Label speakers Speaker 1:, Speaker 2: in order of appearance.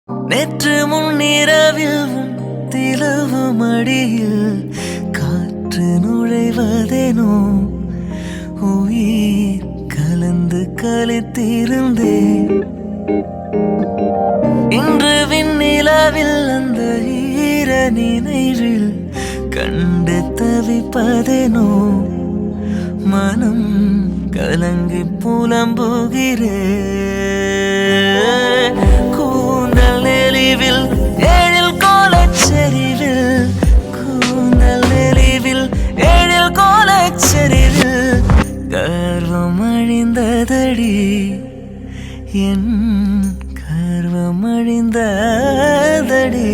Speaker 1: நேற்று முன்னிரவில் திலவு மடியில் காற்று நுழைவதேனோ உயிர் கலந்து கலைத்திருந்தே இன்று விண்ணிலவில் அந்த ஈர நினைவில் கண்டு தவிப்பதேனோ மனம் கலங்கி புலம்புகிறே கூந்தல் நெளிவில் எழில் கோலச்செறிவில் கூந்தல் நெளிவில் எழில் கோலச்செறிவில் கர்வம் அழிந்ததடி என் கர்வம் அழிந்ததடி